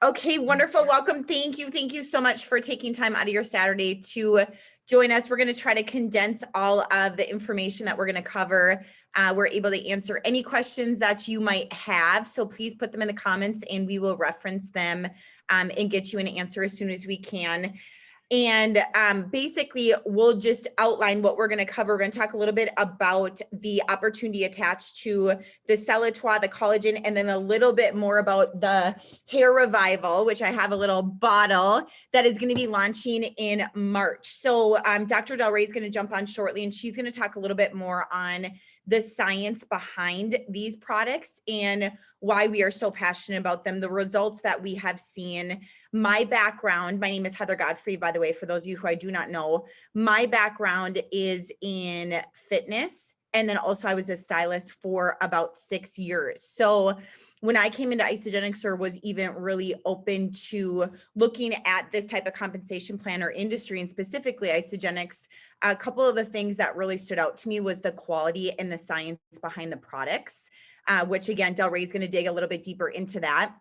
Okay, wonderful. Welcome. Thank you. Thank you so much for taking time out of your Saturday to join us. We're going to try to condense all of the information that we're going to cover. We're able to answer any questions that you might have. So please put them in the comments and we will reference them and get you an answer as soon as we can. And basically, we'll just outline what we're going to cover. We're going to talk a little bit about the opportunity attached to the Celletoi, the collagen, and then a little bit more about the hair revival, which I have a little bottle that is going to be launching in March. So Dr. Del Rey is going to jump on shortly, and she's going to talk a little bit more on the science behind these products and why we are so passionate about them, the results that we have seen. My background, my name is Heather Godfrey, by the way, for those of you who I do not know. My background is in fitness. And then also I was a stylist for about 6 years. So when I came into Isagenix or was even really open to looking at this type of compensation plan or industry, and specifically Isagenix, a couple of the things that really stood out to me was the quality and the science behind the products, which again, Del Rey is going to dig a little bit deeper into that.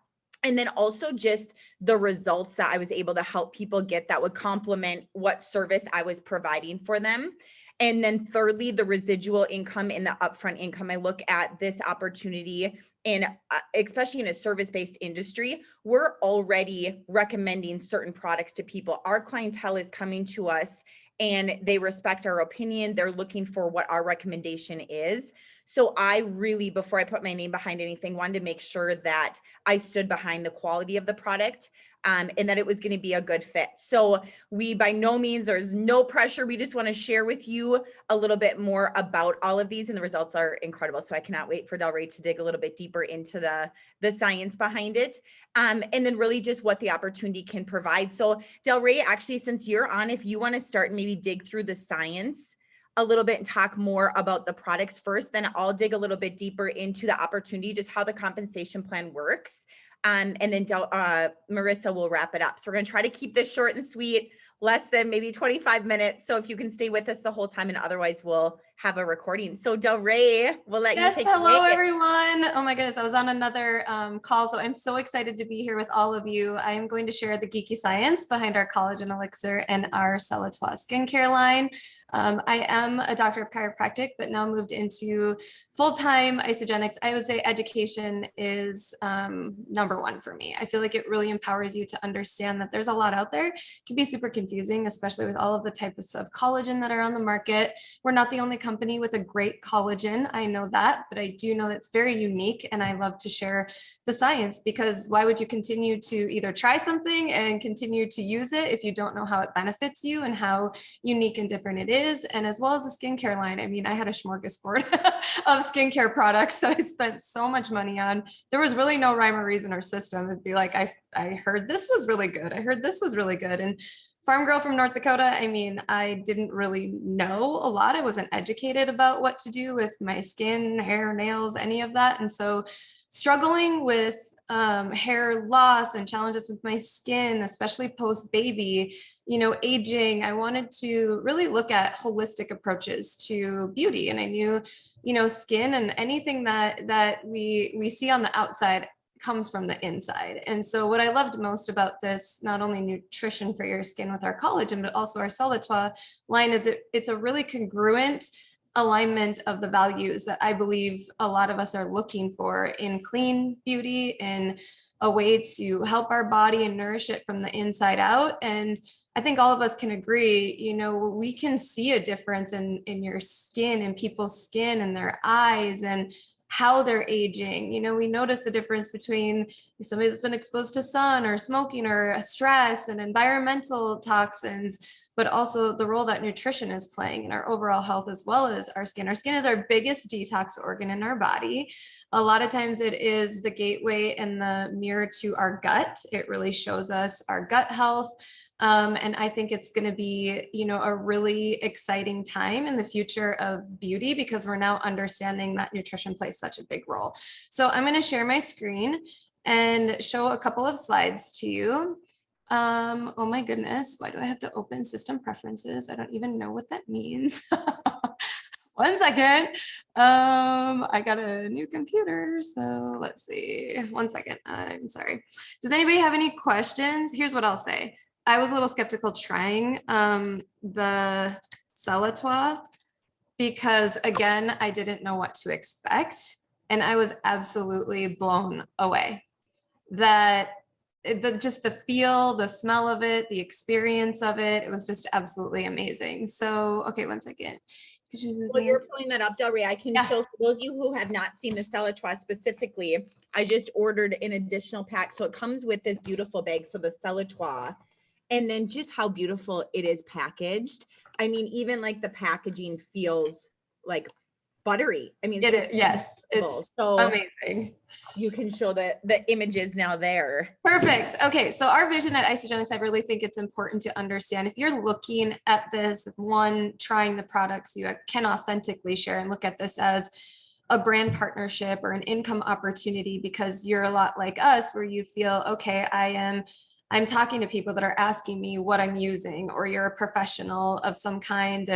And then also just the results that I was able to help people get that would complement what service I was providing for them. And then thirdly, the residual income and the upfront income. I look at this opportunity in, especially in a service-based industry, we're already recommending certain products to people. Our clientele is coming to us and they respect our opinion. They're looking for what our recommendation is. So I really, before I put my name behind anything, wanted to make sure that I stood behind the quality of the product and that it was going to be a good fit. So we, by no means, there's no pressure. We just want to share with you a little bit more about all of these, and the results are incredible. So I cannot wait for Del Rey to dig a little bit deeper into the science behind it. And then really just what the opportunity can provide. So Del Rey, actually, since you're on, if you want to start and maybe dig through the science a little bit and talk more about the products first, then I'll dig a little bit deeper into the opportunity, just how the compensation plan works. And then Marissa will wrap it up. So we're going to try to keep this short and sweet, less than maybe 25 minutes. So if you can stay with us the whole time, and otherwise we'll have a recording. So Del Rey, we'll let you take it away. Hello everyone. Oh my goodness, I was on another call, so I'm so excited to be here with all of you. I am going to share the geeky science behind our collagen elixir and our Celletoi skincare line. I am a doctor of chiropractic, but now moved into full-time Isagenix. I would say education is number one for me. I feel like it really empowers you to understand that there's a lot out there. It can be super confusing, especially with all of the types of collagen that are on the market. We're not the only company with a great collagen. I know that, but I do know that it's very unique, and I love to share the science, because why would you continue to either try something and continue to use it if you don't know how it benefits you and how unique and different it is? And as well as the skincare line, I mean, I had a smorgasbord of skincare products that I spent so much money on. There was really no rhyme or reason or system. It'd be like, I heard this was really good. I heard this was really good. And farm girl from North Dakota, I mean, I didn't really know a lot. I wasn't educated about what to do with my skin, hair, nails, any of that. And so struggling with hair loss and challenges with my skin, especially post-baby, aging, I wanted to really look at holistic approaches to beauty. And I knew, skin and anything that we see on the outside comes from the inside. And so what I loved most about this, not only nutrition for your skin with our collagen, but also our Celletoi line, is it's a really congruent alignment of the values that I believe a lot of us are looking for in clean beauty, in a way to help our body and nourish it from the inside out. And I think all of us can agree, we can see a difference in your skin, in people's skin and their eyes, and how they're aging. We notice the difference between somebody that's been exposed to sun or smoking or stress and environmental toxins, but also the role that nutrition is playing in our overall health, as well as our skin. Our skin is our biggest detox organ in our body. A lot of times it is the gateway and the mirror to our gut. It really shows us our gut health. And I think it's going to be, a really exciting time in the future of beauty, because we're now understanding that nutrition plays such a big role. So I'm going to share my screen and show a couple of slides to you. Oh my goodness, why do I have to open system preferences? I don't even know what that means. One second. I got a new computer, so let's see. 1 second. I'm sorry. Does anybody have any questions? Here's what I'll say. I was a little skeptical trying the Celletoi because again, I didn't know what to expect, and I was absolutely blown away. That just the feel, the smell of it, the experience of it, it was just absolutely amazing. So, okay, 1 second. Well, you're pulling that up, Del Rey. I can Yeah. show, for those of you who have not seen the Celletoi specifically, I just ordered an additional pack. So it comes with this beautiful bag. So the Celletoi, and then just how beautiful it is packaged. I mean, even like the packaging feels like buttery. I mean, it's just yes, incredible. it's So amazing. you can show the images now there. Perfect. Okay, so our vision at Isagenix, I really think it's important to understand if you're looking at this, one, trying the products, you can authentically share and look at this as a brand partnership or an income opportunity because you're a lot like us where you feel, okay, I'm talking to people that are asking me what I'm using, or you're a professional of some kind,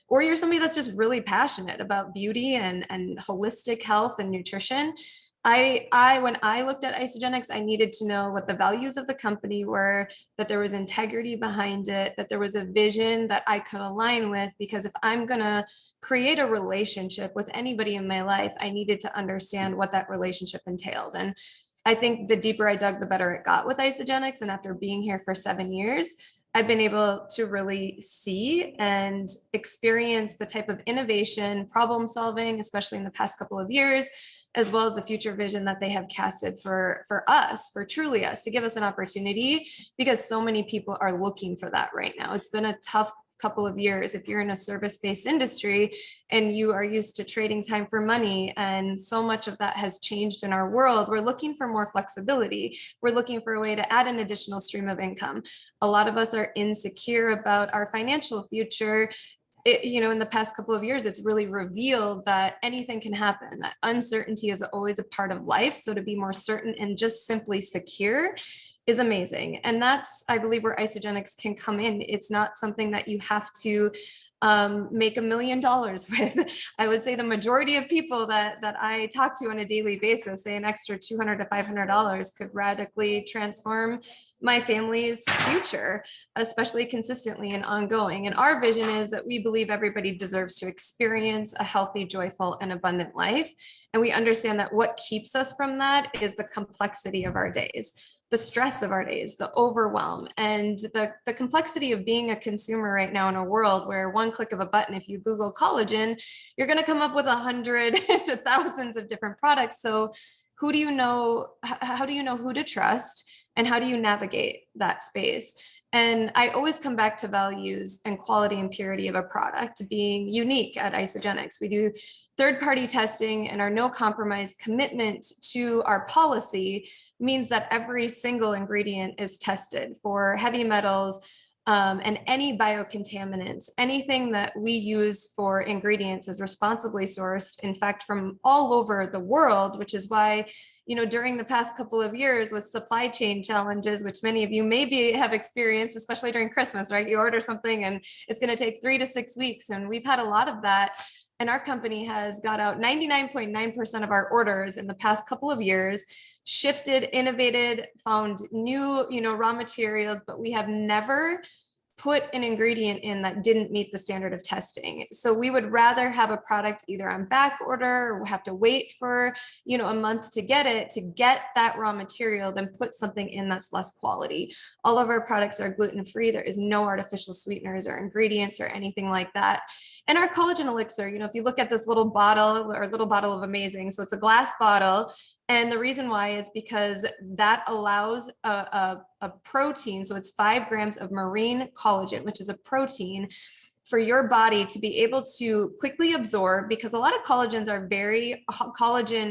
or you're somebody that's just really passionate about beauty and holistic health and nutrition. When I looked at Isagenix, I needed to know what the values of the company were, that there was integrity behind it, that there was a vision that I could align with, because if I'm going to create a relationship with anybody in my life, I needed to understand what that relationship entailed. And I think the deeper I dug, the better it got with Isagenix. And after being here for 7 years, I've been able to really see and experience the type of innovation, problem solving, especially in the past couple of years, as well as the future vision that they have casted for us, for truly us, to give us an opportunity, because so many people are looking for that right now. It's been a tough couple of years if you're in a service-based industry and you are used to trading time for money, and so much of that has changed in our world. We're looking for more flexibility. We're looking for a way to add an additional stream of income. A lot of us are insecure about our financial future. In the past couple of years, it's really revealed that anything can happen, that uncertainty is always a part of life. So to be more certain and just simply secure is amazing. And that's, I believe, where Isagenix can come in. It's not something that you have to make $1 million with. I would say the majority of people that I talk to on a daily basis say an extra $200 to $500 could radically transform my family's future, especially consistently and ongoing. And our vision is that we believe everybody deserves to experience a healthy, joyful, and abundant life. And we understand that what keeps us from that is the complexity of our days, the stress of our days, the overwhelm, and the complexity of being a consumer right now in a world where one click of a button, if you Google collagen, you're going to come up with 100 to thousands of different products. So who do you know? How do you know who to trust? And how do you navigate that space? And I always come back to values and quality and purity of a product being unique at Isagenix. We do third-party testing, and our no compromise commitment to our policy means that every single ingredient is tested for heavy metals, and any biocontaminants. Anything that we use for ingredients is responsibly sourced, in fact, from all over the world, which is why, during the past couple of years with supply chain challenges, which many of you maybe have experienced, especially during Christmas, right? You order something and it's going to take 3 to 6 weeks. And we've had a lot of that. And our company has got out 99.9% of our orders in the past couple of years, shifted, innovated, found new, raw materials, but we have never put an ingredient in that didn't meet the standard of testing. So we would rather have a product either on back order or have to wait for, a month to get that raw material than put something in that's less quality. All of our products are gluten-free. There is no artificial sweeteners or ingredients or anything like that. And our collagen elixir, if you look at this little bottle of amazing, so it's a glass bottle. And the reason why is because that allows a protein. So it's 5 grams of marine collagen, which is a protein for your body to be able to quickly absorb, because a lot of collagen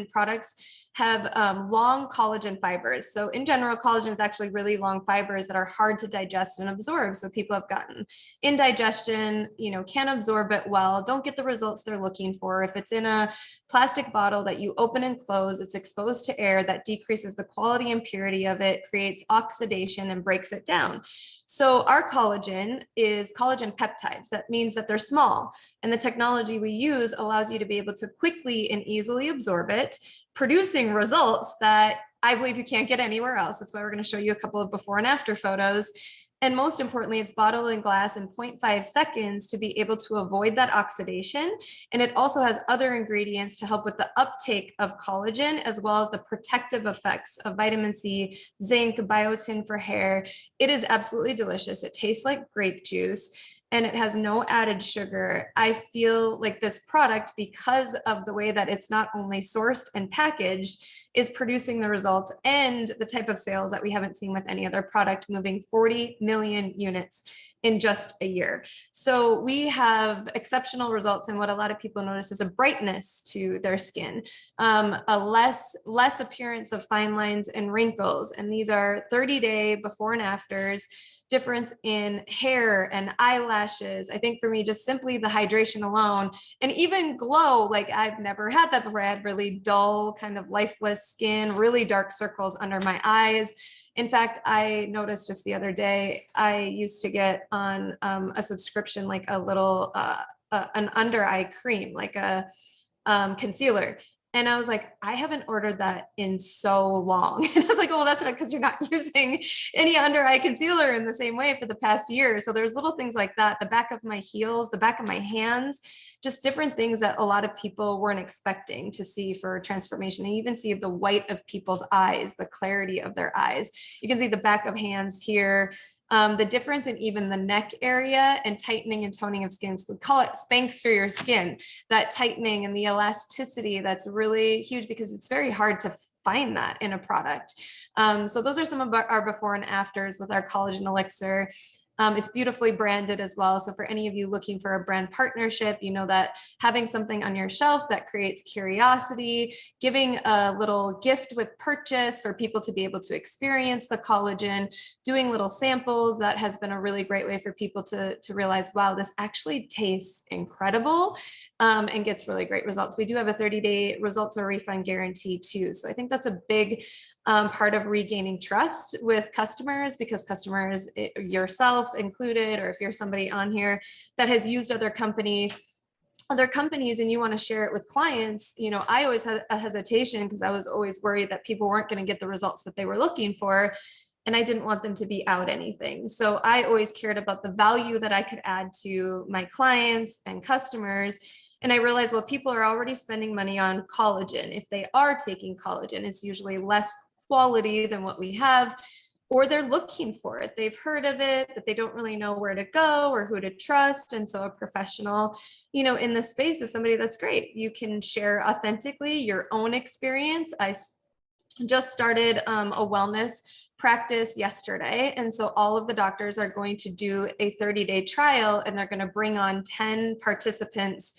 products have long collagen fibers. So in general, collagen is actually really long fibers that are hard to digest and absorb. So people have gotten indigestion, can't absorb it well, don't get the results they're looking for. If it's in a plastic bottle that you open and close, it's exposed to air that decreases the quality and purity of it, creates oxidation and breaks it down. So our collagen is collagen peptides. That means that they're small. And the technology we use allows you to be able to quickly and easily absorb it, producing results that I believe you can't get anywhere else. That's why we're going to show you a couple of before and after photos. And most importantly, it's bottled in glass in 0.5 seconds to be able to avoid that oxidation. And it also has other ingredients to help with the uptake of collagen, as well as the protective effects of vitamin C, zinc, biotin for hair. It is absolutely delicious. It tastes like grape juice, and it has no added sugar. I feel like this product, because of the way that it's not only sourced and packaged, is producing the results and the type of sales that we haven't seen with any other product, moving 40 million units in just a year. So we have exceptional results, and what a lot of people notice is a brightness to their skin, a less appearance of fine lines and wrinkles. And these are 30-day before and afters, difference in hair and eyelashes. I think for me, just simply the hydration alone, and even glow, like I've never had that before. I had really dull, kind of lifeless skin, really dark circles under my eyes. In fact, I noticed just the other day, I used to get on a subscription, like a little, an under eye cream, like a concealer. And I was like, I haven't ordered that in so long. And I was like, oh, well, that's not because you're not using any under eye concealer in the same way for the past year. So there's little things like that, the back of my heels, the back of my hands, just different things that a lot of people weren't expecting to see for transformation. And you even see the white of people's eyes, the clarity of their eyes. You can see the back of hands here. The difference in even the neck area and tightening and toning of skin. So we call it Spanx for your skin, that tightening and the elasticity that's really huge, because it's very hard to find that in a product. So those are some of our before and afters with our collagen elixir. It's beautifully branded as well. So for any of you looking for a brand partnership, you know that having something on your shelf that creates curiosity, giving a little gift with purchase for people to be able to experience the collagen, doing little samples, that has been a really great way for people to realize, wow, this actually tastes incredible, and gets really great results. We do have a 30-day results or refund guarantee too. So I think that's a big part of regaining trust with customers, because customers, yourself included, or if you're somebody on here that has used other companies and you want to share it with clients, I always had a hesitation because I was always worried that people weren't going to get the results that they were looking for. And I didn't want them to be out anything. So I always cared about the value that I could add to my clients and customers. And I realized, well, people are already spending money on collagen. If they are taking collagen, it's usually less quality than what we have, or they're looking for it. They've heard of it, but they don't really know where to go or who to trust. And so a professional, in the space is somebody that's great. You can share authentically your own experience. I just started a wellness practice yesterday. And so all of the doctors are going to do a 30-day trial, and they're going to bring on 10 participants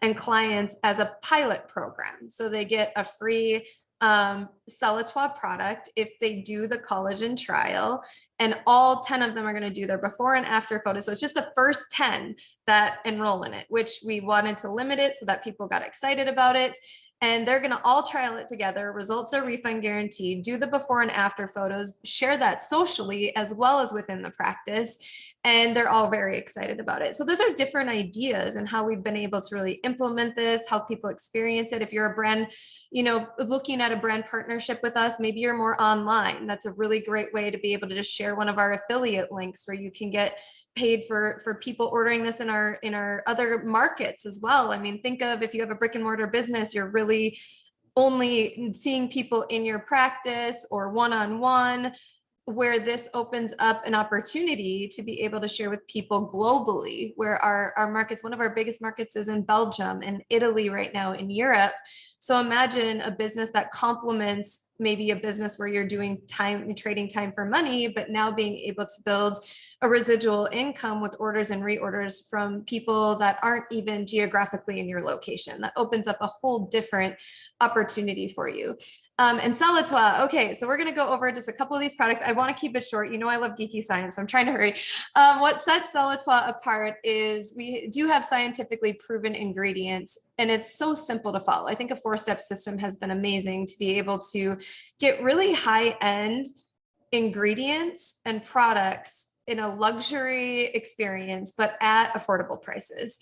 and clients as a pilot program. So they get a free Celletoi product if they do the collagen trial, and all 10 of them are going to do their before and after photos. So it's just the first 10 that enroll in it, which we wanted to limit it so that people got excited about it. And they're going to all trial it together. Results are refund guaranteed. Do the before and after photos, share that socially as well as within the practice. And they're all very excited about it. So those are different ideas and how we've been able to really implement this, help people experience it. If you're a brand, looking at a brand partnership with us, maybe you're more online. That's a really great way to be able to just share one of our affiliate links where you can get paid for people ordering this in our other markets as well. I mean, think of if you have a brick and mortar business, you're really only seeing people in your practice or one-on-one, where this opens up an opportunity to be able to share with people globally, where our markets, one of our biggest markets is in Belgium and Italy right now, in Europe. So imagine a business that complements maybe a business where you're doing trading time for money, but now being able to build a residual income with orders and reorders from people that aren't even geographically in your location. That opens up a whole different opportunity for you. And Celletoi, okay, so we're going to go over just a couple of these products. I want to keep it short. You know, I love geeky science, so I'm trying to hurry. What sets Celletoi apart is we do have scientifically proven ingredients, and it's so simple to follow. I think a 4-step system has been amazing to be able to get really high-end ingredients and products in a luxury experience, but at affordable prices.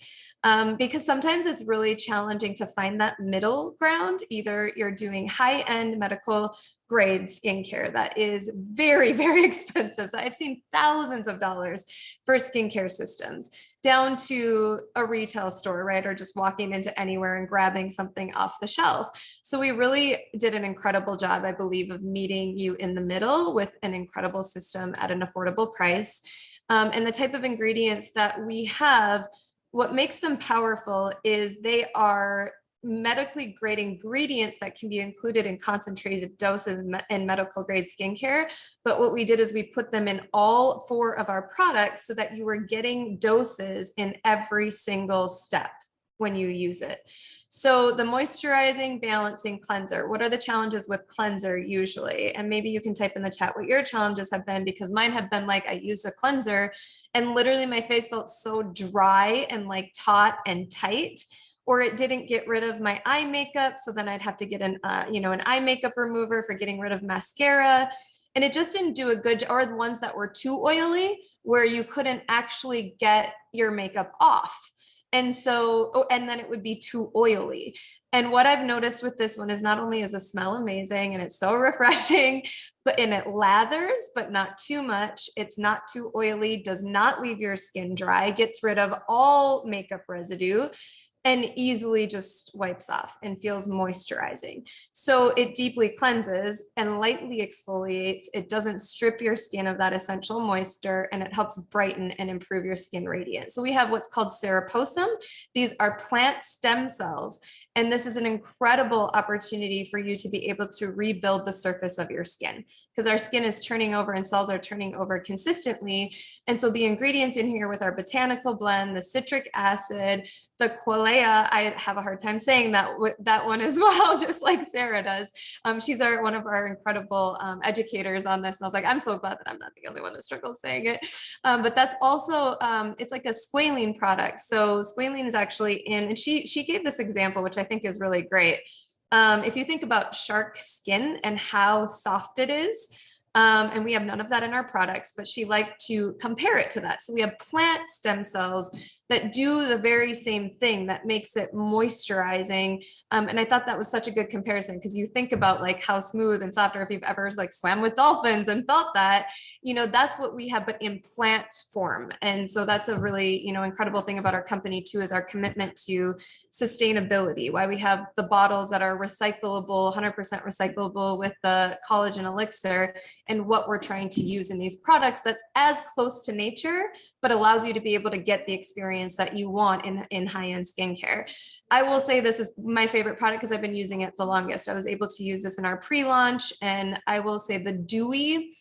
Because sometimes it's really challenging to find that middle ground. Either you're doing high-end medical grade skincare that is very, very expensive. So I've seen thousands of dollars for skincare systems, down to a retail store, right? Or just walking into anywhere and grabbing something off the shelf. So we really did an incredible job, I believe, of meeting you in the middle with an incredible system at an affordable price. And the type of ingredients that we have, what makes them powerful is they are medically grade ingredients that can be included in concentrated doses in medical grade skincare. But what we did is we put them in all 4 of our products so that you were getting doses in every single step when you use it. So the moisturizing, balancing, cleanser. What are the challenges with cleanser usually? And maybe you can type in the chat what your challenges have been, because mine have been like, I used a cleanser and literally my face felt so dry and like taut and tight, or it didn't get rid of my eye makeup. So then I'd have to get an eye makeup remover for getting rid of mascara. And it just didn't do a good, or the ones that were too oily where you couldn't actually get your makeup off. And so, and then it would be too oily. And what I've noticed with this one is not only is the smell amazing and it's so refreshing, and it lathers, but not too much. It's not too oily, does not leave your skin dry, gets rid of all makeup residue, and easily just wipes off and feels moisturizing. So it deeply cleanses and lightly exfoliates. It doesn't strip your skin of that essential moisture, and it helps brighten and improve your skin radiance. So we have what's called cereposum. These are plant stem cells. And this is an incredible opportunity for you to be able to rebuild the surface of your skin, because our skin is turning over and cells are turning over consistently. And so the ingredients in here with our botanical blend, the citric acid, the qualia, I have a hard time saying that one as well, just like Sarah does. She's one of our incredible educators on this. And I was like, I'm so glad that I'm not the only one that struggles saying it. But that's also, it's like a squalene product. So squalene is actually in, and she gave this example, which I think is really great. If you think about shark skin and how soft it is, and we have none of that in our products, but she liked to compare it to that. So we have plant stem cells that do the very same thing that makes it moisturizing. And I thought that was such a good comparison, because you think about like how smooth and soft, or if you've ever like swam with dolphins and felt that, that's what we have, but in plant form. And so that's a really, incredible thing about our company too, is our commitment to sustainability, why we have the bottles that are recyclable, 100% recyclable with the collagen elixir, and what we're trying to use in these products that's as close to nature, but allows you to be able to get the experience that you want in high-end skincare. I will say this is my favorite product because I've been using it the longest. I was able to use this in our pre-launch, and I will say the dewy,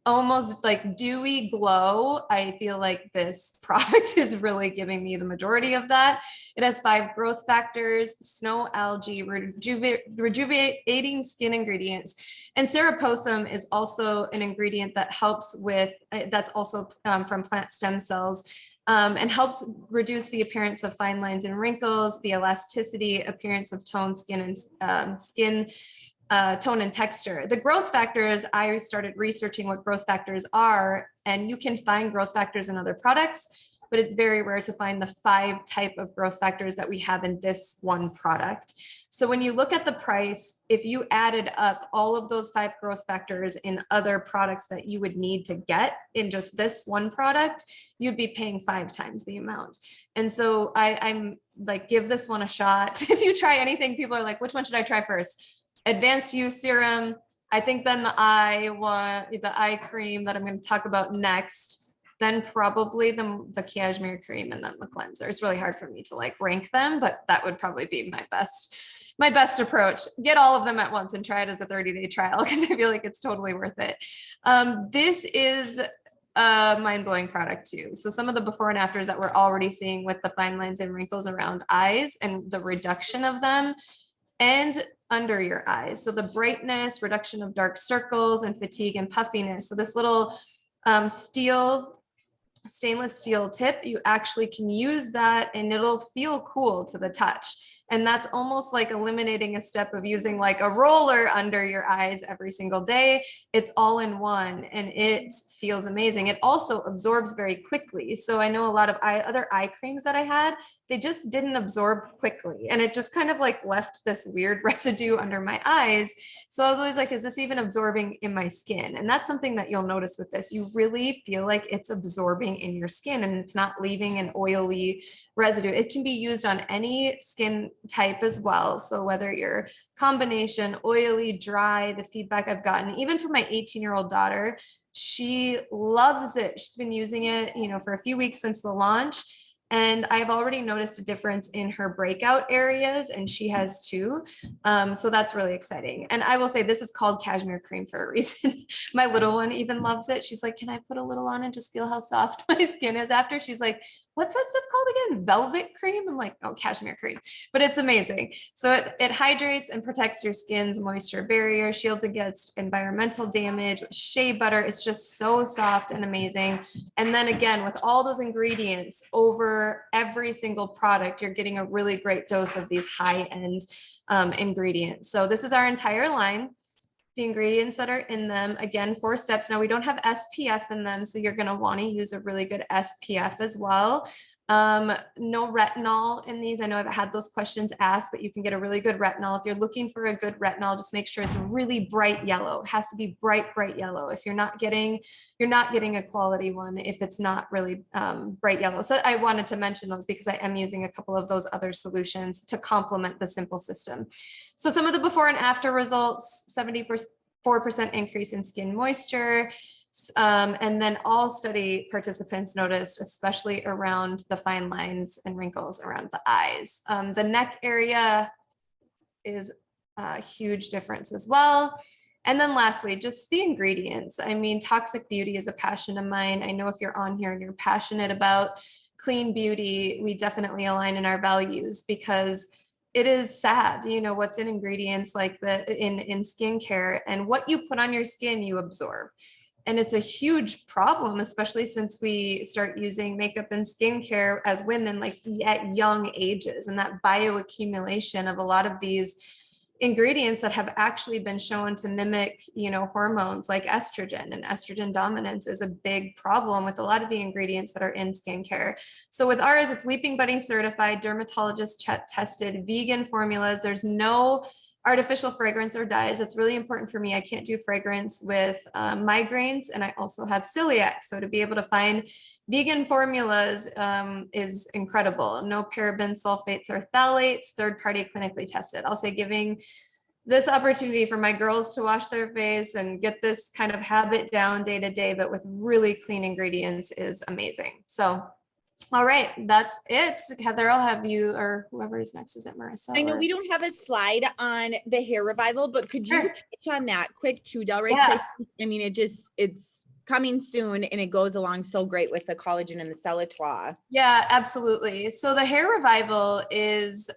almost like dewy glow, I feel like this product is really giving me the majority of that. It has 5 growth factors, snow algae, rejuvenating skin ingredients. And cereposum is also an ingredient that helps with, that's also from plant stem cells, and helps reduce the appearance of fine lines and wrinkles, the elasticity, appearance of toned skin, and tone and texture. The growth factors, I started researching what growth factors are, and you can find growth factors in other products, but it's very rare to find the 5 type of growth factors that we have in this one product. So when you look at the price, if you added up all of those 5 growth factors in other products that you would need to get in just this one product, you'd be paying 5 times the amount. And so I'm like, give this one a shot. If you try anything, people are like, which one should I try first? Advanced use serum. I think then the eye cream that I'm going to talk about next, then probably the cashmere cream, and then the cleanser. It's really hard for me to like rank them, but that would probably be my best approach. Get all of them at once and try it as a 30-day trial, because I feel like it's totally worth it. This is a mind-blowing product too. So some of the before and afters that we're already seeing with the fine lines and wrinkles around eyes and the reduction of them and under your eyes. So the brightness, reduction of dark circles and fatigue and puffiness. So this little stainless steel tip, you actually can use that and it'll feel cool to the touch. And that's almost like eliminating a step of using like a roller under your eyes every single day. It's all in one and it feels amazing. It also absorbs very quickly. So I know a lot of other eye creams that I had, they just didn't absorb quickly. And it just kind of like left this weird residue under my eyes. So I was always like, is this even absorbing in my skin? And that's something that you'll notice with this. You really feel like it's absorbing in your skin and it's not leaving an oily residue. It can be used on any skin type as well. So whether you're combination, oily, dry, the feedback I've gotten, even from my 18-year-old daughter, she loves it. She's been using it, for a few weeks since the launch. And I've already noticed a difference in her breakout areas, and she has too. So that's really exciting. And I will say this is called cashmere cream for a reason. My little one even loves it. She's like, can I put a little on and just feel how soft my skin is after? She's like, what's that stuff called again? Velvet cream? I'm like, oh, cashmere cream, but it's amazing. So it hydrates and protects your skin's moisture barrier, shields against environmental damage. Shea butter is just so soft and amazing. And then again, with all those ingredients over every single product, you're getting a really great dose of these high-end ingredients. So this is our entire line. The ingredients that are in them, again, 4 steps. Now we don't have SPF in them, so you're going to want to use a really good SPF as well. No retinol in these. I know I've had those questions asked, but you can get a really good retinol. If you're looking for a good retinol, just make sure it's really bright yellow. It has to be bright yellow. If you're not getting a quality one if it's not really bright yellow. So I wanted to mention those because I am using a couple of those other solutions to complement the simple system. So some of the before and after results, 74% increase in skin moisture. And then all study participants noticed, especially around the fine lines and wrinkles around the eyes. The neck area is a huge difference as well. And then lastly, just the ingredients. I mean, toxic beauty is a passion of mine. I know if you're on here and you're passionate about clean beauty, we definitely align in our values because it is sad, what's in ingredients like in skincare, and what you put on your skin, you absorb. And it's a huge problem, especially since we start using makeup and skincare as women, like at young ages, and that bioaccumulation of a lot of these ingredients that have actually been shown to mimic, hormones like estrogen, and estrogen dominance is a big problem with a lot of the ingredients that are in skincare. So with ours, it's Leaping Bunny certified, dermatologist tested, vegan formulas. There's no artificial fragrance or dyes. That's really important for me. I can't do fragrance with migraines, and I also have celiac. So to be able to find vegan formulas is incredible. No parabens, sulfates, or phthalates, third-party clinically tested. I'll say giving this opportunity for my girls to wash their face and get this kind of habit down day to day, but with really clean ingredients is amazing. So all right, that's it. Heather, I'll have you, or whoever is next. Is it Marissa? I know we don't have a slide on the hair revival, but could you touch on that quick too, Delray? Yeah. I mean, it's coming soon and it goes along so great with the collagen and the Celletoi. Yeah, absolutely. So the hair revival is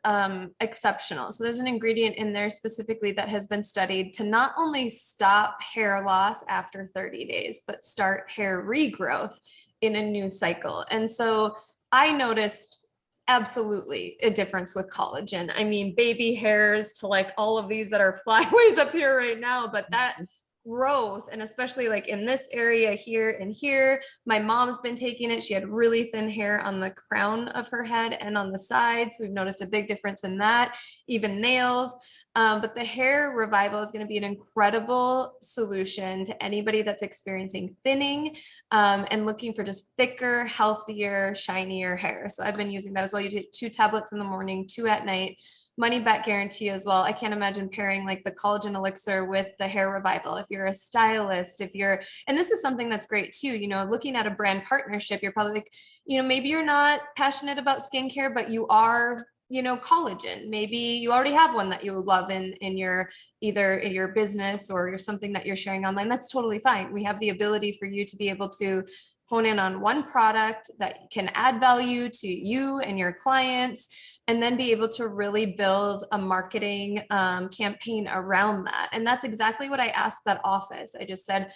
exceptional. So there's an ingredient in there specifically that has been studied to not only stop hair loss after 30 days, but start hair regrowth in a new cycle. And so I noticed absolutely a difference with collagen. I mean, baby hairs to like all of these that are flyways up here right now, but that growth, and especially like in this area here and here, my mom's been taking it. She had really thin hair on the crown of her head and on the sides. We've noticed a big difference in that, even nails. But the hair revival is going to be an incredible solution to anybody that's experiencing thinning and looking for just thicker, healthier, shinier hair. So I've been using that as well. You take 2 tablets in the morning, 2 at night. Money back guarantee as well. I can't imagine pairing like the collagen elixir with the hair revival. If you're a stylist, and this is something that's great too, looking at a brand partnership, you're probably like, maybe you're not passionate about skincare, but you are collagen. Maybe you already have one that you love in your, either in your business or something that you're sharing online. That's totally fine. We have the ability for you to be able to hone in on one product that can add value to you and your clients, and then be able to really build a marketing campaign around that. And that's exactly what I asked that office. I just said,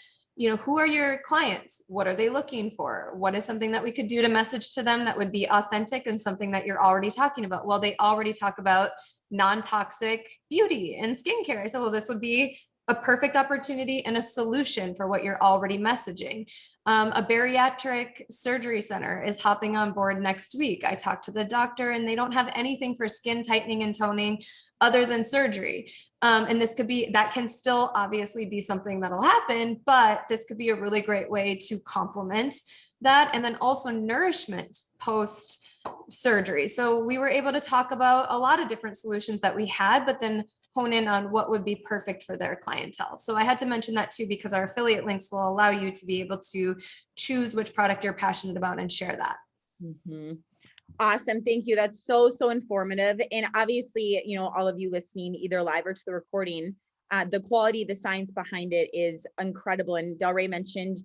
who are your clients? What are they looking for? What is something that we could do to message to them that would be authentic and something that you're already talking about? Well, they already talk about non-toxic beauty and skincare. I said, well, this would be a perfect opportunity and a solution for what you're already messaging. A bariatric surgery center is hopping on board next week. I talked to the doctor and they don't have anything for skin tightening and toning other than surgery. And that can still obviously be something that'll happen, but this could be a really great way to complement that. And then also nourishment post surgery. So we were able to talk about a lot of different solutions that we had, but then hone in on what would be perfect for their clientele. So I had to mention that too, because our affiliate links will allow you to be able to choose which product you're passionate about and share that. Mm-hmm. Awesome. Thank you. That's so, so informative. And obviously, all of you listening either live or to the recording, the quality, the science behind it is incredible. And Del Rey mentioned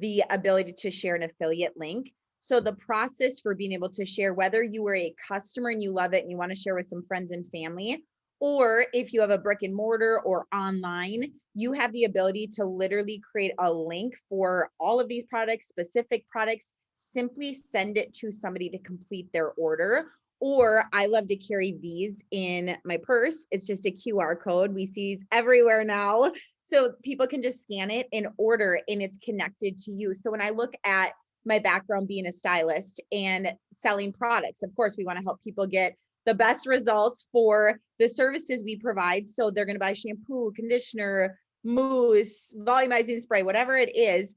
the ability to share an affiliate link. So the process for being able to share, whether you were a customer and you love it and you want to share with some friends and family, or if you have a brick and mortar or online, you have the ability to literally create a link for all of these products, specific products. Simply send it to somebody to complete their order. Or I love to carry these in my purse. It's just a QR code. We see these everywhere now. So people can just scan it and order, and it's connected to you. So when I look at my background being a stylist and selling products, of course, we want to help people get the best results for the services we provide. So they're going to buy shampoo, conditioner, mousse, volumizing spray, whatever it is.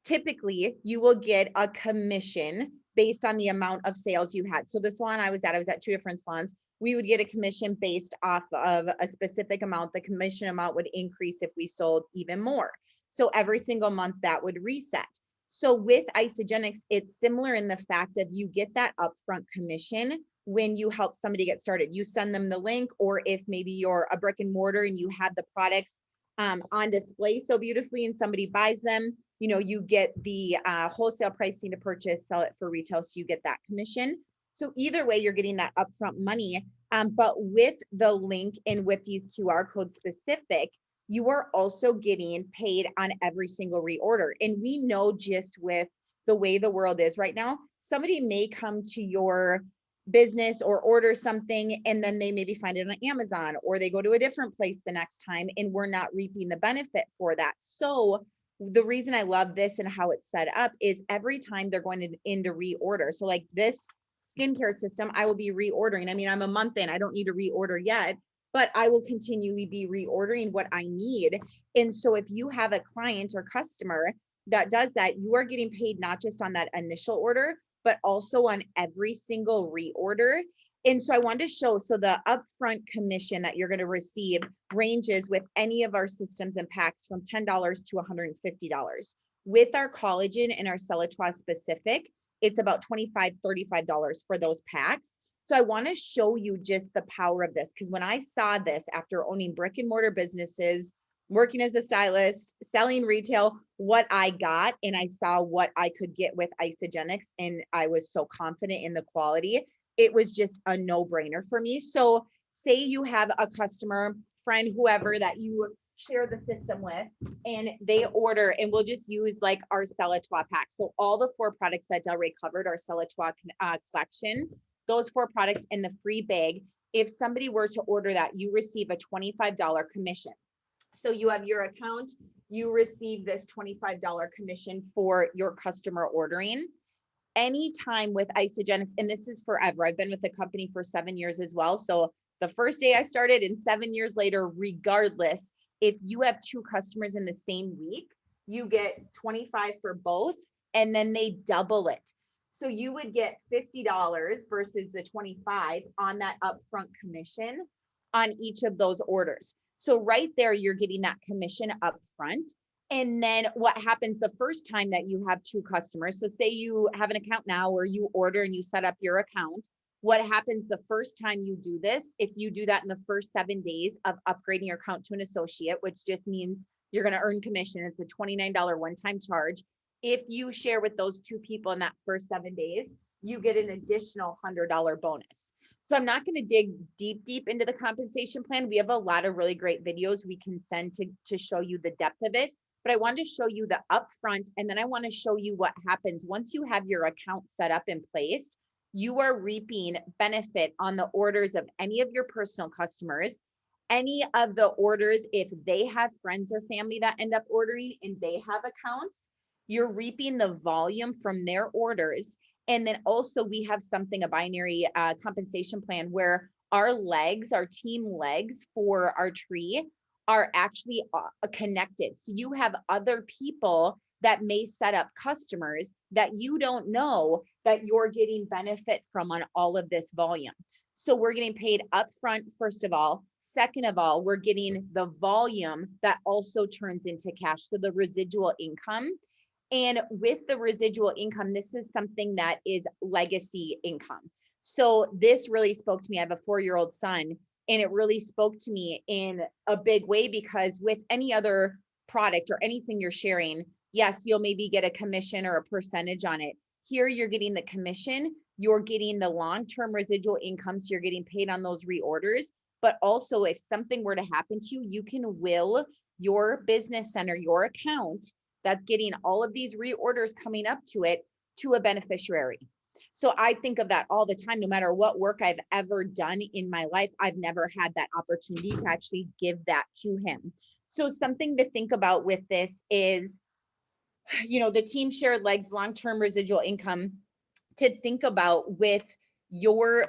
Typically, you will get a commission based on the amount of sales you had. So the salon I was at two different salons. We would get a commission based off of a specific amount. The commission amount would increase if we sold even more. So every single month that would reset. So with Isagenix, it's similar in the fact that you get that upfront commission when you help somebody get started. You send them the link, or if maybe you're a brick and mortar and you have the products on display so beautifully and somebody buys them, you get the wholesale pricing to purchase, sell it for retail. So you get that commission. So either way, you're getting that upfront money. But with the link and with these QR codes specific, you are also getting paid on every single reorder. And we know just with the way the world is right now, somebody may come to your business or order something, and then they maybe find it on Amazon, or they go to a different place the next time, and we're not reaping the benefit for that. So the reason I love this and how it's set up is every time they're going in to reorder. So like this skincare system, I will be reordering. I mean, I'm a month in, I don't need to reorder yet, but I will continually be reordering what I need. And so if you have a client or customer that does that, you are getting paid not just on that initial order, but also on every single reorder. And so I wanted to show, so the upfront commission that you're going to receive ranges with any of our systems and packs from $10 to $150. With our collagen and our Celletoi specific, it's about $25, $35 for those packs. So I want to show you just the power of this, because when I saw this after owning brick and mortar businesses, working as a stylist, selling retail, what I got, and I saw what I could get with Isagenix, and I was so confident in the quality, it was just a no-brainer for me. So say you have a customer, friend, whoever that you share the system with, and they order, and we'll just use like our Celletoi pack. So all the 4 products that Del Rey covered, our Celletoi collection, those 4 products in the free bag, if somebody were to order that, you receive a $25 commission. So you have your account, you receive this $25 commission for your customer ordering. Anytime with Isagenix, and this is forever, I've been with the company for 7 years as well. So the first day I started and 7 years later, regardless, if you have 2 customers in the same week, you get 25 for both, and then they double it. So you would get $50 versus the 25 on that upfront commission on each of those orders. So right there, you're getting that commission up front. And then what happens the first time that you have 2 customers? So say you have an account now, or you order and you set up your account. What happens the first time you do this, if you do that in the first 7 days of upgrading your account to an associate, which just means you're going to earn commission, it's a $29 one-time charge. If you share with those 2 people in that first 7 days, you get an additional $100 bonus. So I'm not going to dig deep into the compensation plan. We have a lot of really great videos we can send to show you the depth of it. But I wanted to show you the upfront, and then I want to show you what happens once you have your account set up and placed. You are reaping benefit on the orders of any of your personal customers, any of the orders, if they have friends or family that end up ordering and they have accounts, you're reaping the volume from their orders. And then also we have a binary compensation plan where our team legs for our tree are actually connected. So you have other people that may set up customers that you don't know that you're getting benefit from on all of this volume. So we're getting paid upfront, first of all. Second of all, we're getting the volume that also turns into cash. So the residual income. And with the residual income, this is something that is legacy income. So this really spoke to me. I have a 4-year-old son, and it really spoke to me in a big way, because with any other product or anything you're sharing, yes, you'll maybe get a commission or a percentage on it. Here, you're getting the commission, you're getting the long-term residual income, so you're getting paid on those reorders. But also, if something were to happen to you, you can will your business center, your account that's getting all of these reorders coming up to it, to a beneficiary. So I think of that all the time. No matter what work I've ever done in my life, I've never had that opportunity to actually give that to him. So something to think about with this is, the team shared legs, long-term residual income, to think about with your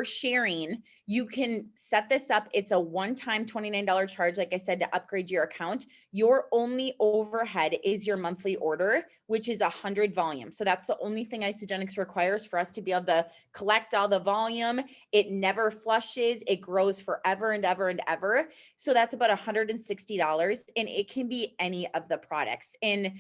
sharing. You can set this up. It's a one-time $29 charge, like I said, to upgrade your account. Your only overhead is your monthly order, which is 100 volume. So that's the only thing Isagenix requires for us to be able to collect all the volume. It never flushes. It grows forever and ever and ever. So that's about $160, and it can be any of the products. And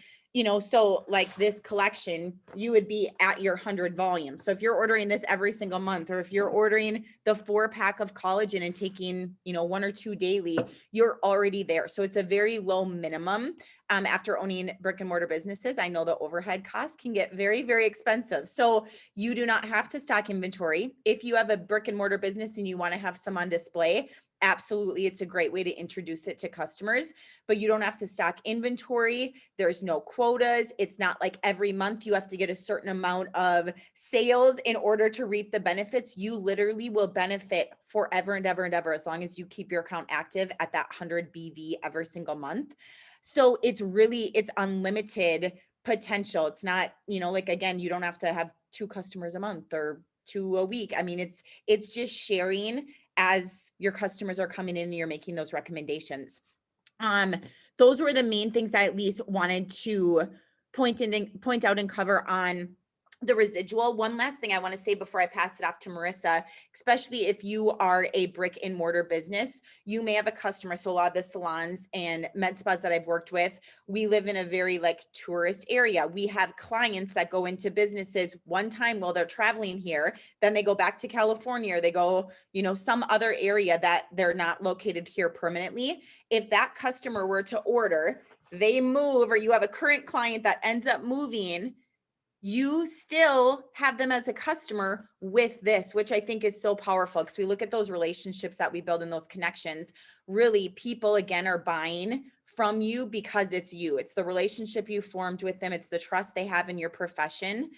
so like this collection, you would be at your 100 volume. So if you're ordering this every single month, or if you're ordering the 4-pack of collagen and taking, 1 or 2 daily, you're already there. So it's a very low minimum. After owning brick and mortar businesses, I know the overhead costs can get very, very expensive. So you do not have to stock inventory. If you have a brick and mortar business and you want to have some on display, absolutely, it's a great way to introduce it to customers, but you don't have to stock inventory. There's no quotas. It's not like every month you have to get a certain amount of sales in order to reap the benefits. You literally will benefit forever and ever and ever, as long as you keep your account active at that 100 BV every single month. So it's unlimited potential. It's not, like, again, you don't have to have 2 customers a month or 2 a week. I mean, it's just sharing as your customers are coming in and you're making those recommendations. Those were the main things I at least wanted to point out and cover on the residual. One last thing I want to say before I pass it off to Marissa, especially if you are a brick and mortar business, you may have a customer. So a lot of the salons and med spas that I've worked with, we live in a very tourist area. We have clients that go into businesses one time while they're traveling here, then they go back to California, or they go, some other area that they're not located here permanently. If that customer were to order, they move, or you have a current client that ends up moving, you still have them as a customer with this, which I think is so powerful, because we look at those relationships that we build in those connections. Really, people, again, are buying from you because it's you. It's the relationship you formed with them. It's the trust they have in your profession.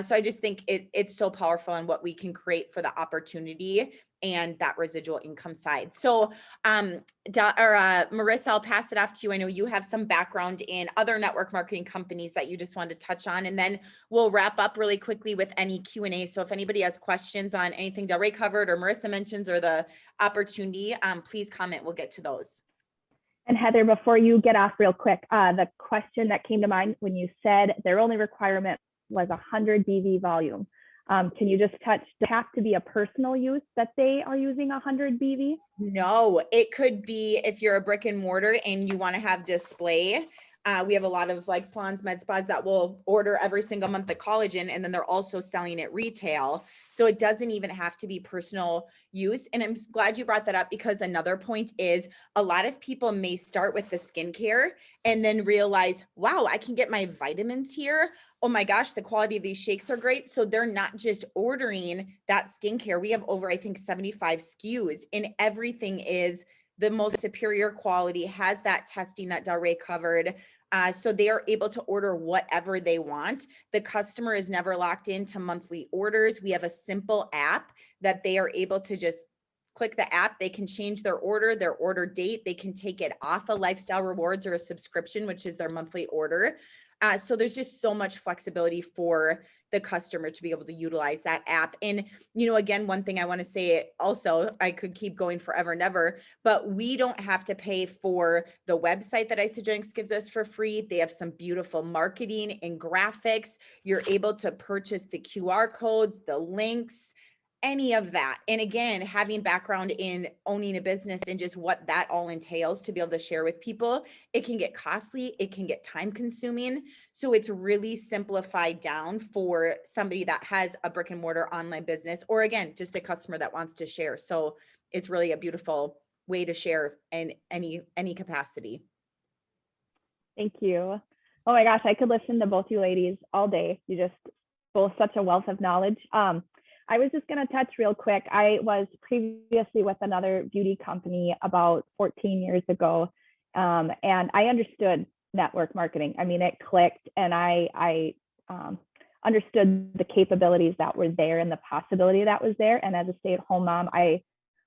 So I just think it's so powerful in what we can create for the opportunity and that residual income side. So Marissa, I'll pass it off to you. I know you have some background in other network marketing companies that you just wanted to touch on, and then we'll wrap up really quickly with any Q&A. So if anybody has questions on anything Delray covered or Marissa mentions or the opportunity, please comment. We'll get to those. And Heather, before you get off real quick, the question that came to mind when you said their only requirement was 100 BV volume. Can you just touch, does it have to be a personal use that they are using 100 BV? No, it could be if you're a brick and mortar and you want to have display. We have a lot of like salons, med spas that will order every single month the collagen, and then they're also selling it retail. So it doesn't even have to be personal use. And I'm glad you brought that up, because another point is a lot of people may start with the skincare and then realize, wow, I can get my vitamins here. Oh my gosh, the quality of these shakes are great. So they're not just ordering that skincare. We have over, I think, 75 SKUs, and everything is the most superior quality, has that testing that Delray covered. So they are able to order whatever they want. The customer is never locked into monthly orders. We have a simple app that they are able to just click the app. They can change their order date. They can take it off a lifestyle rewards or a subscription, which is their monthly order. So there's just so much flexibility for the customer to be able to utilize that app. And, again, one thing I want to say also, I could keep going forever and ever, but we don't have to pay for the website that Isagenix gives us for free. They have some beautiful marketing and graphics. You're able to purchase the QR codes, the links, any of that. And again, having background in owning a business and just what that all entails to be able to share with people, it can get costly, it can get time consuming. So it's really simplified down for somebody that has a brick and mortar online business, or again, just a customer that wants to share. So it's really a beautiful way to share in any capacity. Thank you. Oh my gosh, I could listen to both you ladies all day. You just both such a wealth of knowledge. I was just going to touch real quick. I was previously with another beauty company about 14 years ago, and I understood network marketing. I mean, it clicked, and I understood the capabilities that were there and the possibility that was there. And as a stay-at-home mom, I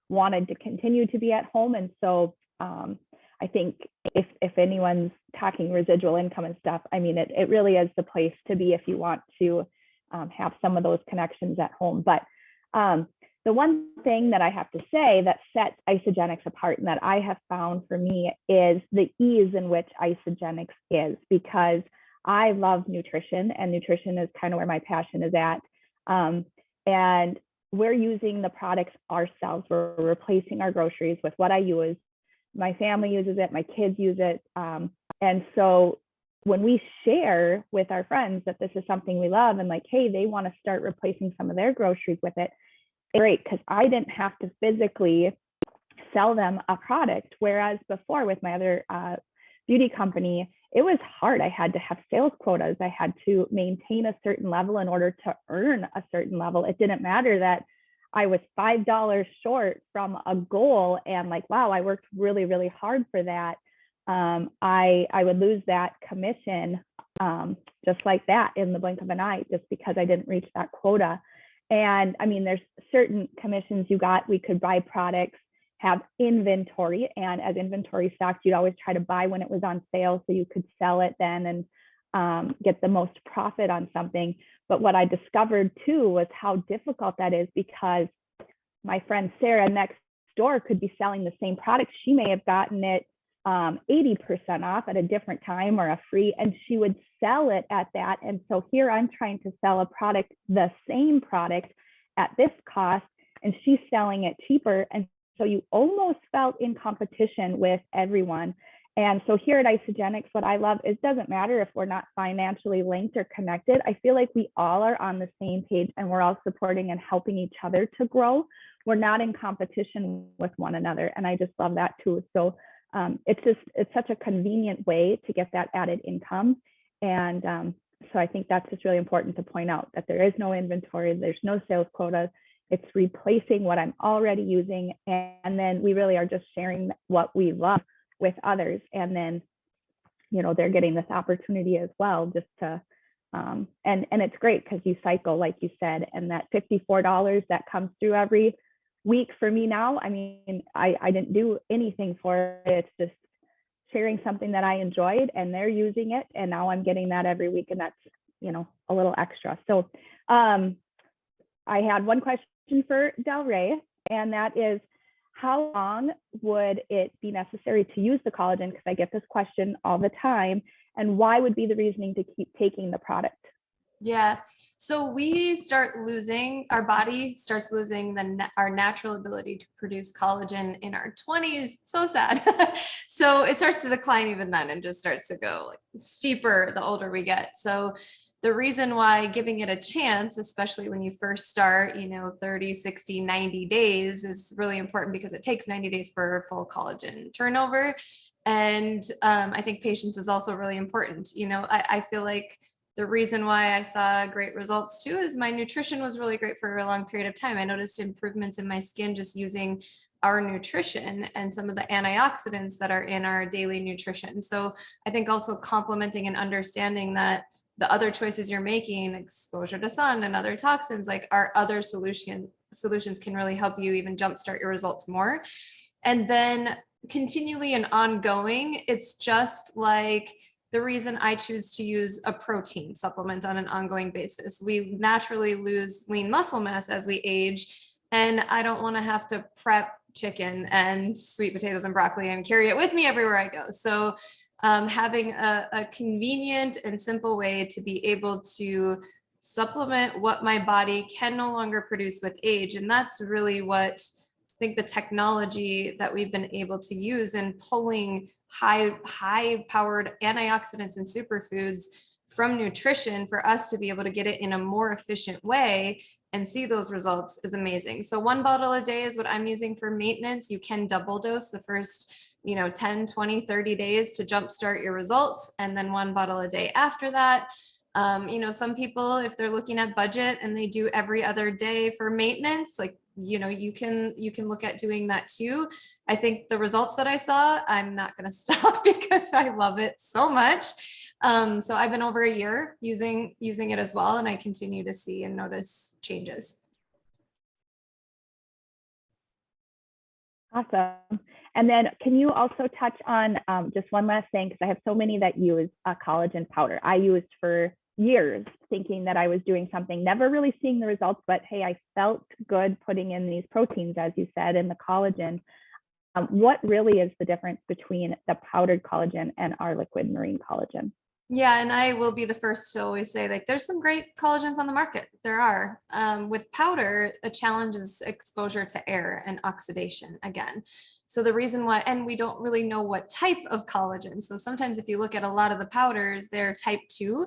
wanted to continue to be at home. And so I think if anyone's talking residual income and stuff, I mean, it really is the place to be if you want to have some of those connections at home. But the one thing that I have to say that sets Isagenix apart and that I have found for me is the ease in which Isagenix is, because I love nutrition, and nutrition is kind of where my passion is at. And we're using the products ourselves. We're replacing our groceries with what I use. My family uses it, my kids use it. And so when we share with our friends that this is something we love, and like, hey, they want to start replacing some of their groceries with it, great, because I didn't have to physically sell them a product. Whereas before with my other beauty company, it was hard. I had to have sales quotas. I had to maintain a certain level in order to earn a certain level. It didn't matter that I was $5 short from a goal and like, wow, I worked really, really hard for that. I would lose that commission just like that in the blink of an eye, just because I didn't reach that quota. And I mean, there's certain commissions you got. We could buy products, have inventory, and as inventory stocks, you'd always try to buy when it was on sale so you could sell it then and get the most profit on something. But what I discovered too was how difficult that is, because my friend Sarah next door could be selling the same product. She may have gotten it 80% off at a different time or a free, and she would sell it at that. And so here I'm trying to sell a product, the same product at this cost, and she's selling it cheaper. And so you almost felt in competition with everyone. And so here at Isagenix, what I love is, it doesn't matter if we're not financially linked or connected. I feel like we all are on the same page and we're all supporting and helping each other to grow. We're not in competition with one another. And I just love that too. So it's such a convenient way to get that added income. And so I think that's just really important to point out, that there is no inventory, there's no sales quota. It's replacing what I'm already using. And then we really are just sharing what we love with others. And then, they're getting this opportunity as well, just to, and it's great because you cycle, like you said, and that $54 that comes through every week for me now, I mean, I didn't do anything for it. It's just sharing something that I enjoyed, and they're using it. And now I'm getting that every week, and that's, a little extra. So I had one question for Delray, and that is, how long would it be necessary to use the collagen? Because I get this question all the time. And why would be the reasoning to keep taking the product? Yeah. So our body starts losing our natural ability to produce collagen in our 20s. So sad. So it starts to decline even then and just starts to go like steeper the older we get. So the reason why giving it a chance, especially when you first start, 30, 60, 90 days is really important because it takes 90 days for full collagen turnover. And I think patience is also really important. I feel like the reason why I saw great results too is my nutrition was really great for a long period of time. I noticed improvements in my skin just using our nutrition and some of the antioxidants that are in our daily nutrition. So I think also complementing and understanding that the other choices you're making, exposure to sun and other toxins, like our other solutions can really help you even jumpstart your results more. And then continually and ongoing, it's just like the reason I choose to use a protein supplement on an ongoing basis. We naturally lose lean muscle mass as we age, and I don't want to have to prep chicken and sweet potatoes and broccoli and carry it with me everywhere I go. So having a convenient and simple way to be able to supplement what my body can no longer produce with age. And that's really what I think the technology that we've been able to use in pulling high powered antioxidants and superfoods from nutrition for us to be able to get it in a more efficient way and see those results is amazing. So 1 bottle a day is what I'm using for maintenance. You can double dose the first 10, 20, 30 days to jumpstart your results, and then 1 bottle a day after that. Some people, if they're looking at budget and they do every other day for maintenance, like, you can look at doing that too. I think the results that I saw, I'm not going to stop because I love it so much. So I've been over a year using it as well, and I continue to see and notice changes. Awesome. And then can you also touch on just one last thing, because I have so many that use collagen powder. I used for years thinking that I was doing something, never really seeing the results, but hey, I felt good putting in these proteins, as you said, in the collagen. What really is the difference between the powdered collagen and our liquid marine collagen? Yeah, and I will be the first to always say, like, there's some great collagens on the market. There are. With powder, a challenge is exposure to air and oxidation again. So the reason why, and we don't really know what type of collagen. So sometimes if you look at a lot of the powders, they're type 2.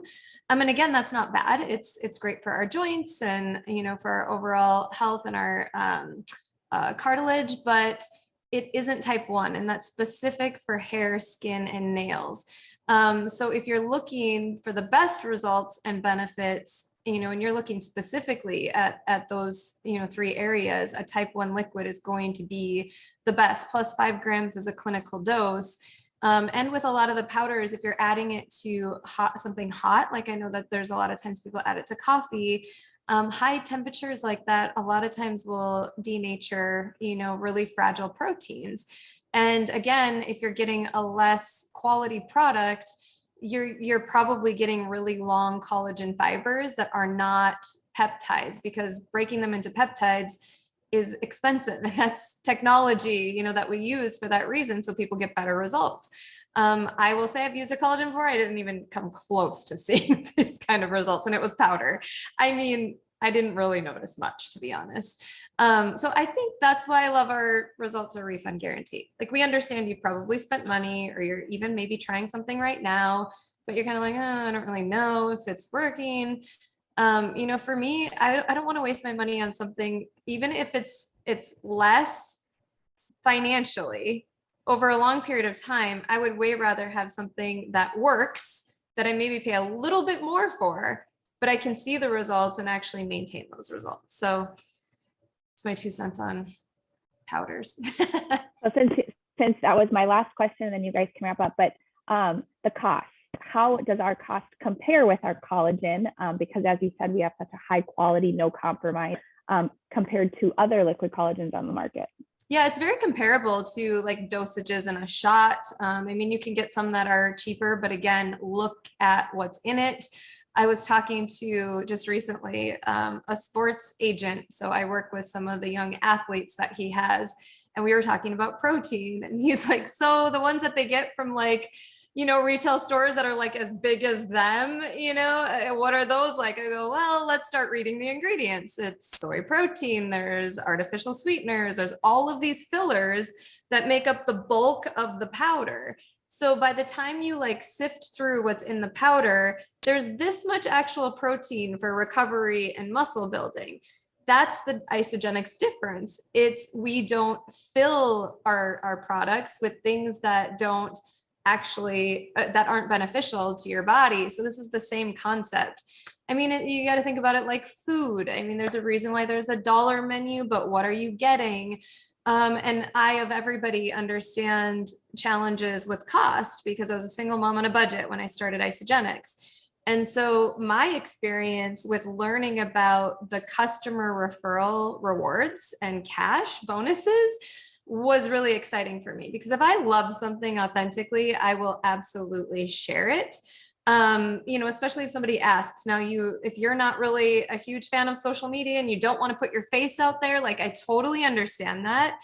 And again, that's not bad. It's great for our joints and, for our overall health and our cartilage, but it isn't type 1, and that's specific for hair, skin, and nails. So if you're looking for the best results and benefits, and you're looking specifically at those, 3 areas, a type 1 liquid is going to be the best. Plus 5 grams is a clinical dose. And with a lot of the powders, if you're adding it to something hot, like I know that there's a lot of times people add it to coffee, high temperatures like that, a lot of times will denature, really fragile proteins. And again, if you're getting a less quality product, you're probably getting really long collagen fibers that are not peptides, because breaking them into peptides is expensive. And that's technology, that we use for that reason, so people get better results. I will say I've used a collagen before. I didn't even come close to seeing these kind of results, and it was powder. I didn't really notice much, to be honest. So I think that's why I love our results are refund guarantee. Like, we understand you've probably spent money, or you're even maybe trying something right now, but you're kind of like, oh, I don't really know if it's working. For me, I don't want to waste my money on something, even if it's less financially over a long period of time. I would way rather have something that works, that I maybe pay a little bit more for, but I can see the results and actually maintain those results. So it's my 2 cents on powders. So since that was my last question, then you guys can wrap up, but the cost, how does our cost compare with our collagen? Because as you said, we have such a high quality, no compromise, compared to other liquid collagens on the market. Yeah, it's very comparable to like dosages in a shot. You can get some that are cheaper, but again, look at what's in it. I was talking to just recently a sports agent. So I work with some of the young athletes that he has, and we were talking about protein, and he's like, so the ones that they get from like, retail stores that are like as big as them, what are those like? I go, well, let's start reading the ingredients. It's soy protein, there's artificial sweeteners, there's all of these fillers that make up the bulk of the powder. So by the time you like sift through what's in the powder, there's this much actual protein for recovery and muscle building. That's the Isagenix difference. We don't fill our products with things that don't actually, that aren't beneficial to your body. So this is the same concept. I mean, you got to think about it like food. I mean, there's a reason why there's a dollar menu, but what are you getting? And I, of everybody, understand challenges with cost because I was a single mom on a budget when I started Isagenix. And so my experience with learning about the customer referral rewards and cash bonuses was really exciting for me, because if I love something authentically, I will absolutely share it. Especially if somebody asks. Now, if you're not really a huge fan of social media and you don't want to put your face out there, like, I totally understand that.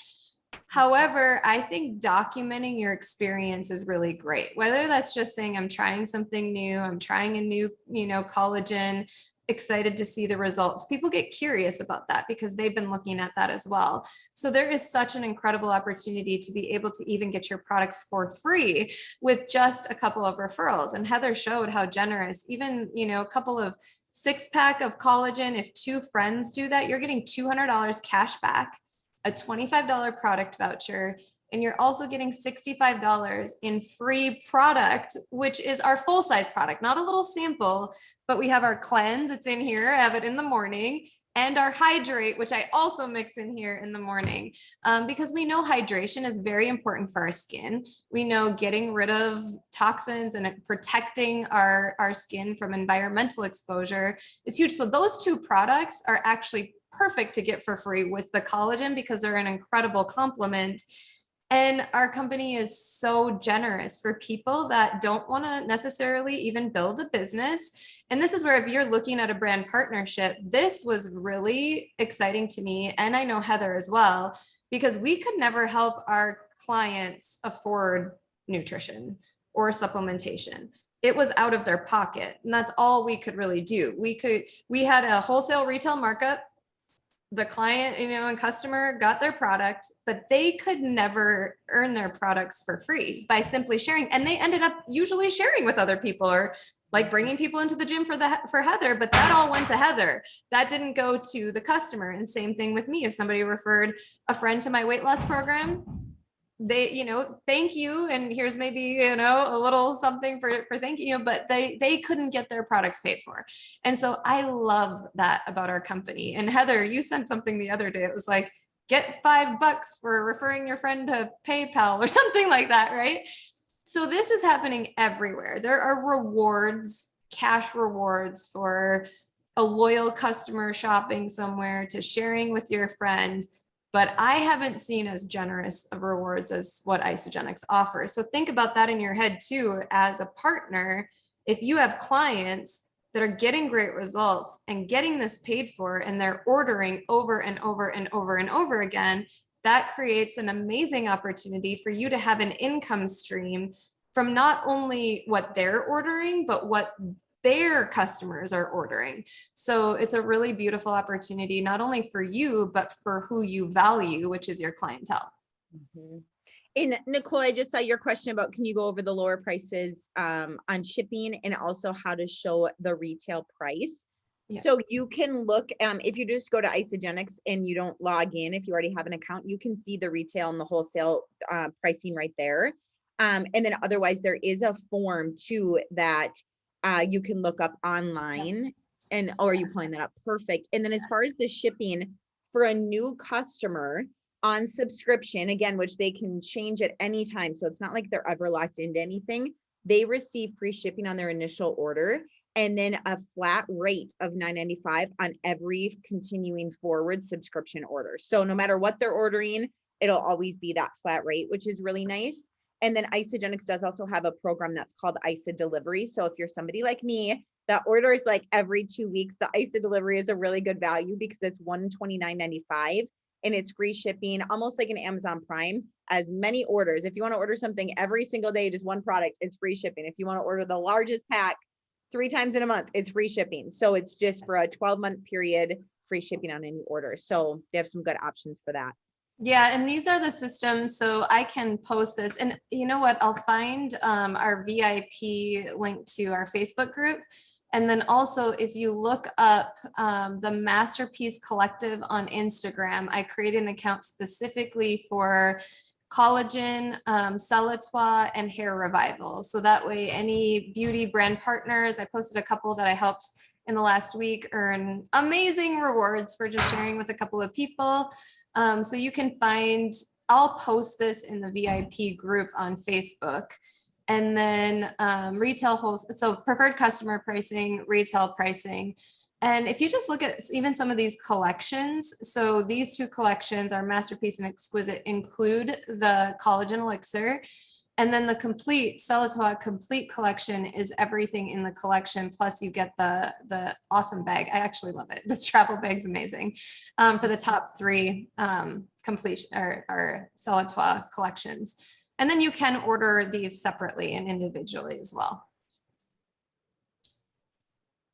However, I think documenting your experience is really great. Whether that's just saying, I'm trying something new, I'm trying a new, collagen, excited to see the results. People get curious about that because they've been looking at that as well. So there is such an incredible opportunity to be able to even get your products for free with just a couple of referrals. And Heather showed how generous, even, a couple of 6-pack of collagen, if 2 friends do that, you're getting $200 cash back, a $25 product voucher, and you're also getting $65 in free product, which is our full-size product, not a little sample, but we have our cleanse, it's in here, I have it in the morning, and our hydrate, which I also mix in here in the morning, because we know hydration is very important for our skin. We know getting rid of toxins and protecting our skin from environmental exposure is huge. So those 2 products are actually perfect to get for free with the collagen because they're an incredible complement. And our company is so generous for people that don't want to necessarily even build a business. And this is where, if you're looking at a brand partnership, this was really exciting to me. And I know Heather as well, because we could never help our clients afford nutrition or supplementation. It was out of their pocket. And that's all we could really do. We had a wholesale retail markup. The client, and customer got their product, but they could never earn their products for free by simply sharing. And they ended up usually sharing with other people, or like bringing people into the gym for Heather, but that all went to Heather. That didn't go to the customer. And same thing with me. If somebody referred a friend to my weight loss program, they, thank you. And here's maybe, a little something for thanking you, but they couldn't get their products paid for. And so I love that about our company. And Heather, you sent something the other day. It was like, get $5 for referring your friend to PayPal or something like that. Right. So this is happening everywhere. There are rewards, cash rewards for a loyal customer shopping somewhere to sharing with your friends. But I haven't seen as generous of rewards as what Isagenix offers. So think about that in your head too, as a partner. If you have clients that are getting great results and getting this paid for, and they're ordering over and over and over and over again, that creates an amazing opportunity for you to have an income stream from not only what they're ordering, but what their customers are ordering. So it's a really beautiful opportunity, not only for you, but for who you value, which is your clientele. Mm-hmm. And Nicole, I just saw your question about, can you go over the lower prices on shipping, and also how to show the retail price? Yeah. So you can look, if you just go to Isagenix and you don't log in, if you already have an account, you can see the retail and the wholesale pricing right there. And then otherwise there is a form too that you can look up online. And, oh, are you pulling that up? Perfect. And then as far as the shipping for a new customer on subscription, again, which they can change at any time, so it's not like they're ever locked into anything, they receive free shipping on their initial order, and then a flat rate of $9.95 on every continuing forward subscription order. So no matter what they're ordering, it'll always be that flat rate, which is really nice. And then Isagenix does also have a program that's called Isa Delivery. So if you're somebody like me that orders like every 2 weeks, the Isa Delivery is a really good value because it's $129.95. and it's free shipping, almost like an Amazon Prime. As many orders. If you want to order something every single day, just one product, it's free shipping. If you want to order the largest pack 3 times in a month, it's free shipping. So it's just for a 12-month period, free shipping on any order. So they have some good options for that. Yeah, and these are the systems, so I can post this. And you know what? I'll find our VIP link to our Facebook group. And then also, if you look up the Masterpiece Collective on Instagram, I created an account specifically for Collagen, Celletoi, and Hair Revival. So that way, any beauty brand partners, I posted a couple that I helped in the last week, earn amazing rewards for just sharing with a couple of people. So you can find, I'll post this in the VIP group on Facebook. And then retail wholesale, so preferred customer pricing, retail pricing. And if you just look at even some of these collections, so these 2 collections, our Masterpiece and Exquisite, include the collagen elixir. And then the complete Celletoi complete collection is everything in the collection. Plus you get the awesome bag. I actually love it. This travel bag's amazing for the top 3 completion or Celletoi collections. And then you can order these separately and individually as well.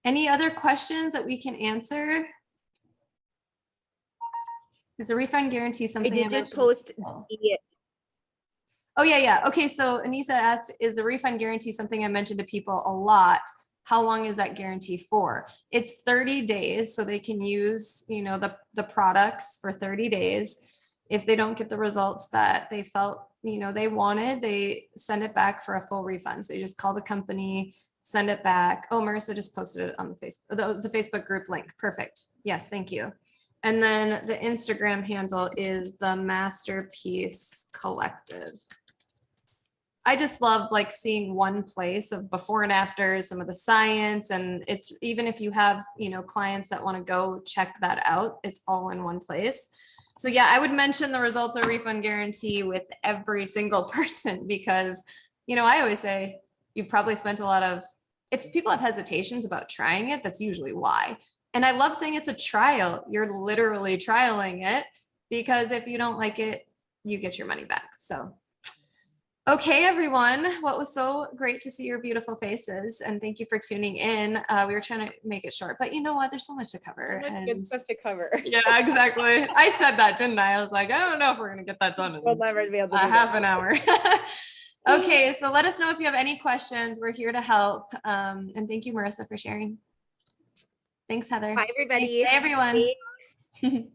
Any other questions that we can answer? Is the refund guarantee something? I did just post. Oh yeah. Okay, so Anissa asked, is the refund guarantee something I mentioned to people a lot? How long is that guarantee for? It's 30 days, so they can use, the products for 30 days. If they don't get the results that they felt, they wanted, they send it back for a full refund. So you just call the company, send it back. Oh, Marissa just posted it on the Facebook group link. Perfect. Yes, thank you. And then the Instagram handle is the Masterpiece Collective. I just love seeing one place of before and after, some of the science, and it's even if you have, clients that want to go check that out, it's all in one place. So yeah, I would mention the results or refund guarantee with every single person because, I always say you've probably spent a lot of, if people have hesitations about trying it, that's usually why. And I love saying it's a trial. You're literally trialing it because if you don't like it, you get your money back. So, okay, everyone. Well, it was so great to see your beautiful faces and thank you for tuning in. We were trying to make it short, but you know what? There's so much to cover. So much good stuff to cover. Yeah, exactly. I said that, didn't I? I was like, I don't know if we're going to get that done in We'll never be able to do half that. an hour. Okay, so let us know if you have any questions. We're here to help. And thank you, Marissa, for sharing. Thanks, Heather. Bye, everybody. Bye, everyone. Thanks.